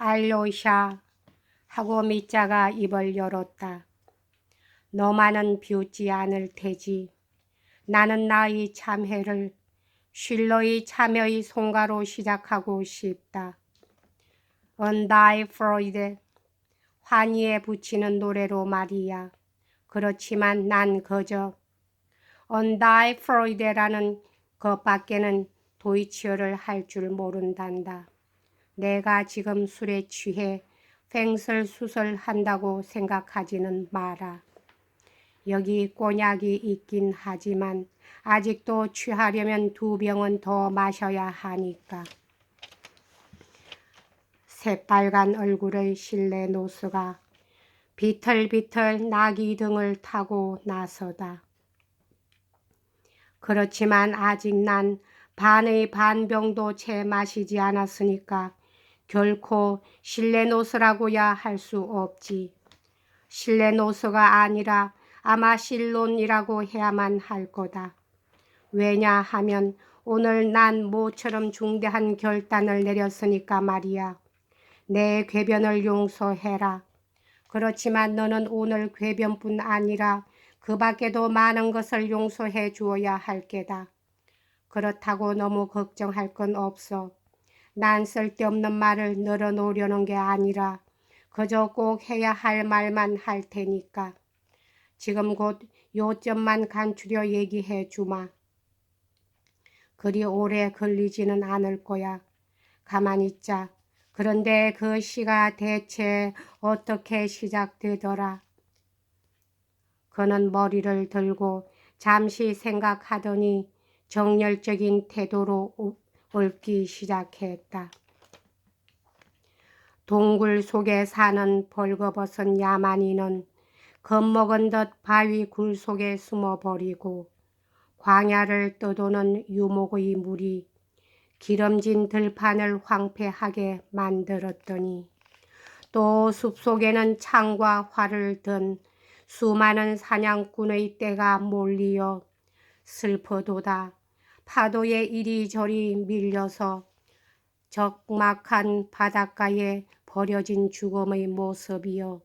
알로샤 하고 미자가 입을 열었다. 너만은 비웃지 않을 테지. 나는 나의 참회를 쉴러의 참여의 송가로 시작하고 싶다. On thy Freud, 환희에 붙이는 노래로 말이야. 그렇지만 난 그저 On thy Freud라는 것밖에는 도이치어를 할 줄 모른단다. 내가 지금 술에 취해 횡설수설 한다고 생각하지는 마라. 여기 꼬냑이 있긴 하지만 아직도 취하려면 2병은 더 마셔야 하니까. 새빨간 얼굴의 실레노스가 비틀비틀 나귀 등을 타고 나서다. 그렇지만 아직 난 반의 반병도 채 마시지 않았으니까 결코 실레노스라고야 할 수 없지. 실레노스가 아니라 아마 실론이라고 해야만 할 거다. 왜냐하면 오늘 난 모처럼 중대한 결단을 내렸으니까 말이야. 내 궤변을 용서해라. 그렇지만 너는 오늘 궤변뿐 아니라 그 밖에도 많은 것을 용서해 주어야 할 게다. 그렇다고 너무 걱정할 건 없어. 난 쓸데없는 말을 늘어놓으려는 게 아니라 그저 꼭 해야 할 말만 할 테니까. 지금 곧 요점만 간추려 얘기해 주마. 그리 오래 걸리지는 않을 거야. 가만히 있자. 그런데 그 시가 대체 어떻게 시작되더라? 그는 머리를 들고 잠시 생각하더니 정열적인 태도로 읊기 시작했다. 동굴 속에 사는 벌거벗은 야만인은 겁먹은 듯 바위 굴 속에 숨어버리고 광야를 떠도는 유목의 물이 기름진 들판을 황폐하게 만들었더니 또 숲속에는 창과 활을 든 수많은 사냥꾼의 떼가 몰리어 슬퍼도다 파도에 이리저리 밀려서 적막한 바닷가에 버려진 죽음의 모습이여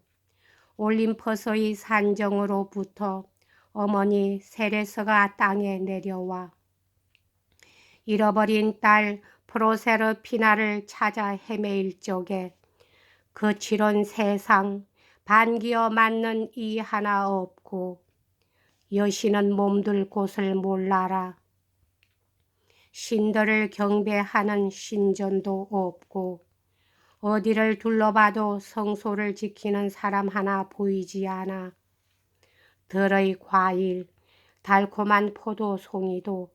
올림퍼스의 산정으로부터 어머니 세레스가 땅에 내려와 잃어버린 딸 프로세르피나를 찾아 헤매일 적에 거칠은 세상 반기어 맞는 이 하나 없고 여신은 몸둘 곳을 몰라라. 신들을 경배하는 신전도 없고 어디를 둘러봐도 성소를 지키는 사람 하나 보이지 않아. 들의 과일, 달콤한 포도 송이도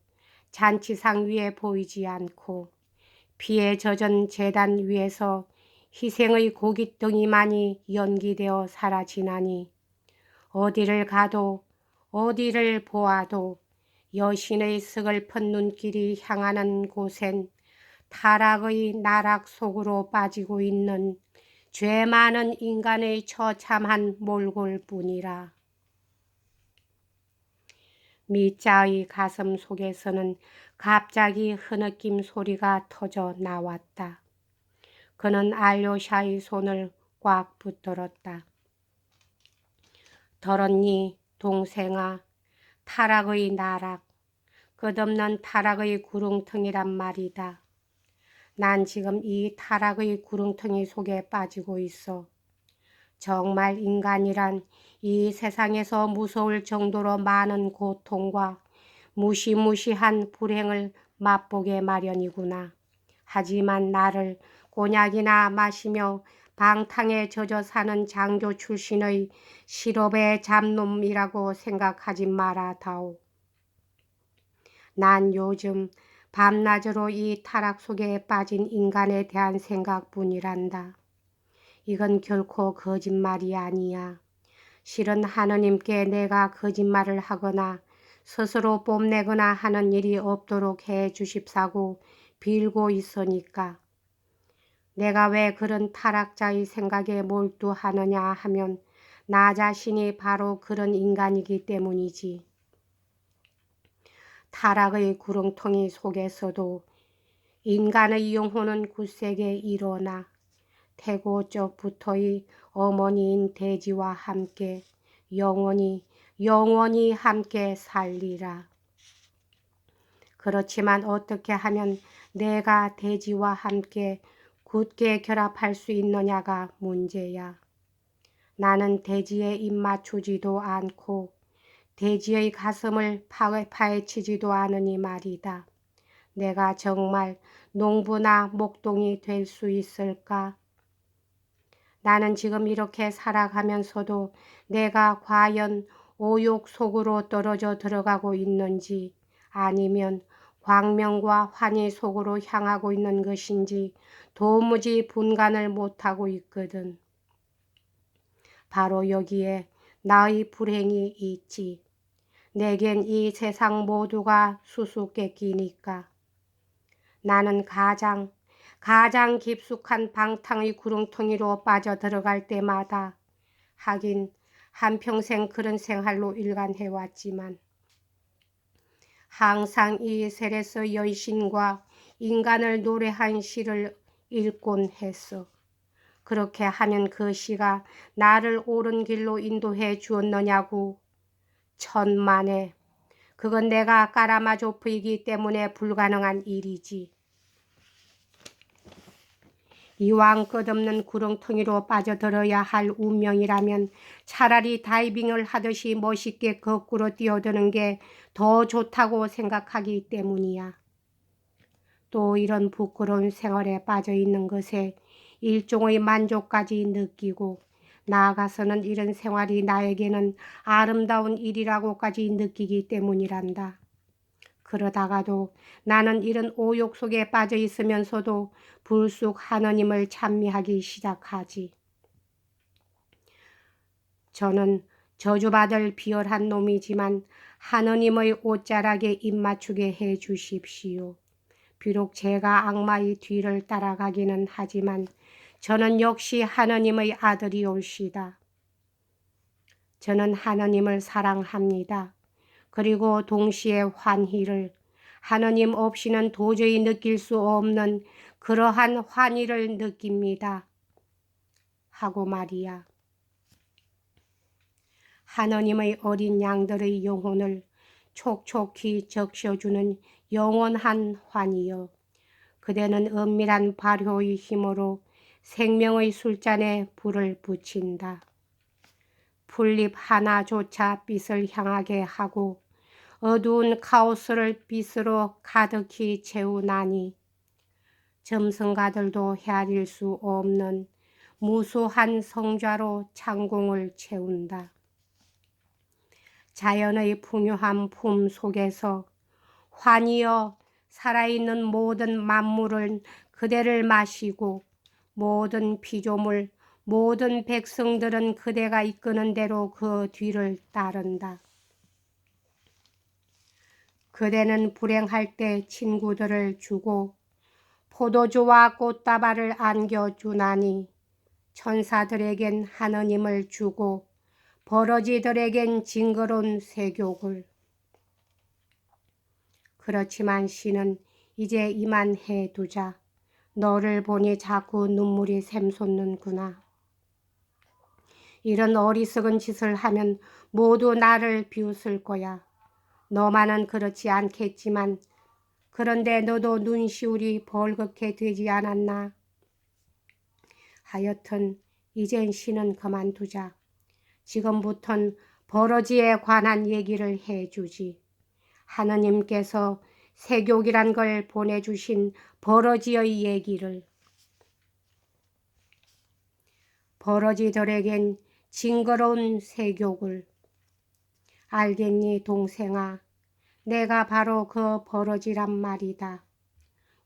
잔치상 위에 보이지 않고 피에 젖은 제단 위에서 희생의 고깃덩이만이 연기되어 사라지나니 어디를 가도 어디를 보아도 여신의 서글픈 눈길이 향하는 곳엔 타락의 나락 속으로 빠지고 있는 죄 많은 인간의 처참한 몰골뿐이라. 미자의 가슴 속에서는 갑자기 흐느낌 소리가 터져 나왔다. 그는 알료샤의 손을 꽉 붙들었다. 들었니, 동생아, 타락의 나락, 끝없는 타락의 구렁텅이란 말이다. 난 지금 이 타락의 구렁텅이 속에 빠지고 있어. 정말 인간이란 이 세상에서 무서울 정도로 많은 고통과 무시무시한 불행을 맛보게 마련이구나. 하지만 나를 곤약이나 마시며 방탕에 젖어 사는 장교 출신의 실업의 잡놈이라고 생각하지 말아다오. 난 요즘 밤낮으로 이 타락 속에 빠진 인간에 대한 생각뿐이란다. 이건 결코 거짓말이 아니야. 실은 하느님께 내가 거짓말을 하거나 스스로 뽐내거나 하는 일이 없도록 해 주십사고 빌고 있으니까. 내가 왜 그런 타락자의 생각에 몰두하느냐 하면 나 자신이 바로 그런 인간이기 때문이지. 타락의 구렁텅이 속에서도 인간의 영혼은 굳세게 일어나 태고적부터의 어머니인 돼지와 함께 영원히 영원히 함께 살리라. 그렇지만 어떻게 하면 내가 돼지와 함께 굳게 결합할 수 있느냐가 문제야. 나는 돼지에 입 맞추지도 않고 돼지의 가슴을 파헤치지도 않으니 말이다. 내가 정말 농부나 목동이 될 수 있을까? 나는 지금 이렇게 살아가면서도 내가 과연 오욕 속으로 떨어져 들어가고 있는지 아니면 광명과 환희 속으로 향하고 있는 것인지 도무지 분간을 못하고 있거든. 바로 여기에 나의 불행이 있지. 내겐 이 세상 모두가 수수께끼니까. 나는 가장 깊숙한 방탕의 구렁텅이로 빠져들어갈 때마다 하긴 한평생 그런 생활로 일관해왔지만 항상 이 셀에서 여신과 인간을 노래한 시를 읽곤 했어. 그렇게 하면 그 시가 나를 옳은 길로 인도해 주었느냐고. 천만에. 그건 내가 까라마조프이기 때문에 불가능한 일이지. 이왕 끝없는 구렁텅이로 빠져들어야 할 운명이라면 차라리 다이빙을 하듯이 멋있게 거꾸로 뛰어드는 게 더 좋다고 생각하기 때문이야. 또 이런 부끄러운 생활에 빠져 있는 것에 일종의 만족까지 느끼고 나아가서는 이런 생활이 나에게는 아름다운 일이라고까지 느끼기 때문이란다. 그러다가도 나는 이런 오욕 속에 빠져 있으면서도 불쑥 하느님을 찬미하기 시작하지. 저는 저주받을 비열한 놈이지만 하느님의 옷자락에 입맞추게 해 주십시오. 비록 제가 악마의 뒤를 따라가기는 하지만 저는 역시 하느님의 아들이올시다. 저는 하느님을 사랑합니다. 그리고 동시에 환희를, 하느님 없이는 도저히 느낄 수 없는 그러한 환희를 느낍니다. 하고 말이야. 하느님의 어린 양들의 영혼을 촉촉히 적셔주는 영원한 환희여. 그대는 은밀한 발효의 힘으로 생명의 술잔에 불을 붙인다. 풀잎 하나조차 빛을 향하게 하고 어두운 카오스를 빛으로 가득히 채우나니 점성가들도 헤아릴 수 없는 무수한 성좌로 창공을 채운다. 자연의 풍요한 품 속에서 환희여 살아있는 모든 만물은 그대를 마시고 모든 피조물, 모든 백성들은 그대가 이끄는 대로 그 뒤를 따른다. 그대는 불행할 때 친구들을 주고 포도주와 꽃다발을 안겨주나니 천사들에겐 하느님을 주고 버러지들에겐 징그러운 세욕을. 그렇지만 신은 이제 이만해두자. 너를 보니 자꾸 눈물이 샘솟는구나. 이런 어리석은 짓을 하면 모두 나를 비웃을 거야. 너만은 그렇지 않겠지만 그런데 너도 눈시울이 벌겋게 되지 않았나? 하여튼 이젠 신은 그만두자. 지금부턴 버러지에 관한 얘기를 해주지. 하느님께서 세욕이란 걸 보내주신 버러지의 얘기를. 버러지들에겐 징그러운 세욕을. 알겠니 동생아? 내가 바로 그 버러지란 말이다.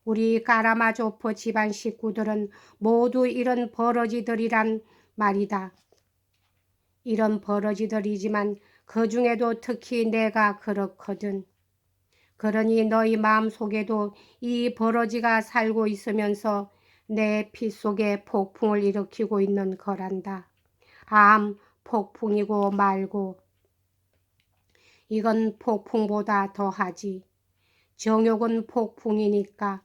우리 까라마조프 집안 식구들은 모두 이런 버러지들이란 말이다. 이런 버러지들이지만 그 중에도 특히 내가 그렇거든. 그러니 너희 마음속에도 이 버러지가 살고 있으면서 내 피 속에 폭풍을 일으키고 있는 거란다. 암 폭풍이고 말고. 이건 폭풍보다 더하지. 정욕은 폭풍이니까.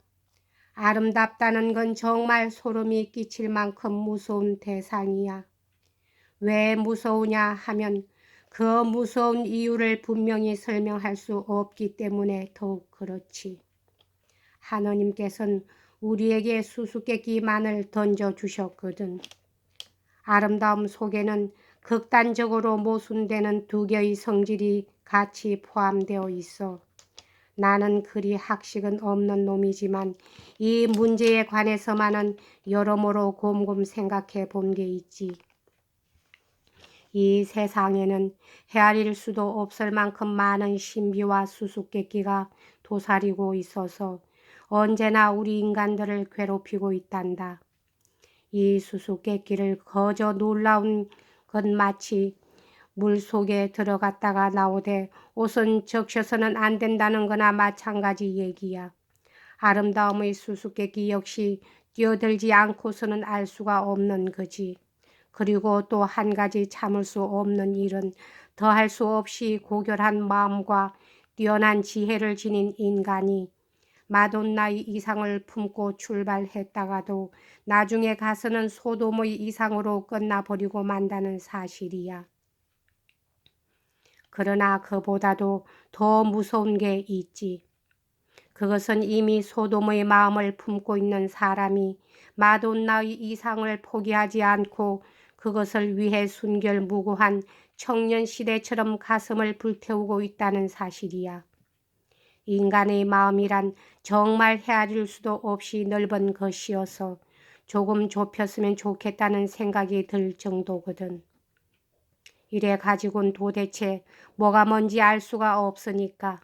아름답다는 건 정말 소름이 끼칠 만큼 무서운 대상이야. 왜 무서우냐 하면 그 무서운 이유를 분명히 설명할 수 없기 때문에 더욱 그렇지. 하느님께서는 우리에게 수수께끼만을 던져주셨거든. 아름다움 속에는 극단적으로 모순되는 두 개의 성질이 같이 포함되어 있어. 나는 그리 학식은 없는 놈이지만 이 문제에 관해서만은 여러모로 곰곰 생각해 본 게 있지. 이 세상에는 헤아릴 수도 없을 만큼 많은 신비와 수수께끼가 도사리고 있어서 언제나 우리 인간들을 괴롭히고 있단다. 이 수수께끼를 거저 놀라운 것 마치 물속에 들어갔다가 나오되 옷은 적셔서는 안 된다는 거나 마찬가지 얘기야. 아름다움의 수수께끼 역시 뛰어들지 않고서는 알 수가 없는 거지. 그리고 또 한 가지 참을 수 없는 일은 더할 수 없이 고결한 마음과 뛰어난 지혜를 지닌 인간이 마돈나의 이상을 품고 출발했다가도 나중에 가서는 소돔의 이상으로 끝나버리고 만다는 사실이야. 그러나 그보다도 더 무서운 게 있지. 그것은 이미 소돔의 마음을 품고 있는 사람이 마돈나의 이상을 포기하지 않고 그것을 위해 순결무구한 청년시대처럼 가슴을 불태우고 있다는 사실이야. 인간의 마음이란 정말 헤아릴 수도 없이 넓은 것이어서 조금 좁혔으면 좋겠다는 생각이 들 정도거든. 이래 가지고는 도대체 뭐가 뭔지 알 수가 없으니까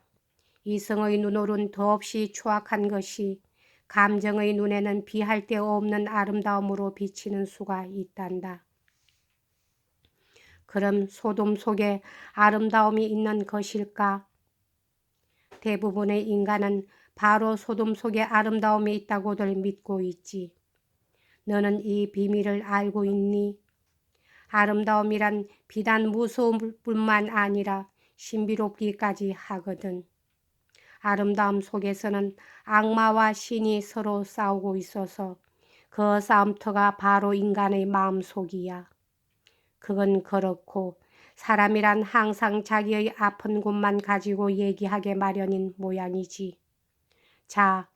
이성의 눈으론 더없이 추악한 것이 감정의 눈에는 비할 데 없는 아름다움으로 비치는 수가 있단다. 그럼 소돔 속에 아름다움이 있는 것일까? 대부분의 인간은 바로 소돔 속에 아름다움이 있다고들 믿고 있지. 너는 이 비밀을 알고 있니? 아름다움이란 비단 무서울 뿐만 아니라 신비롭기까지 하거든. 아름다움 속에서는 악마와 신이 서로 싸우고 있어서 그 싸움터가 바로 인간의 마음속이야. 그건 그렇고 사람이란 항상 자기의 아픈 곳만 가지고 얘기하게 마련인 모양이지. 자,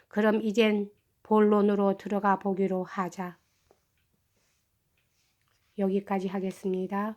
그럼 이젠 본론으로 들어가 보기로 하자. 여기까지 하겠습니다.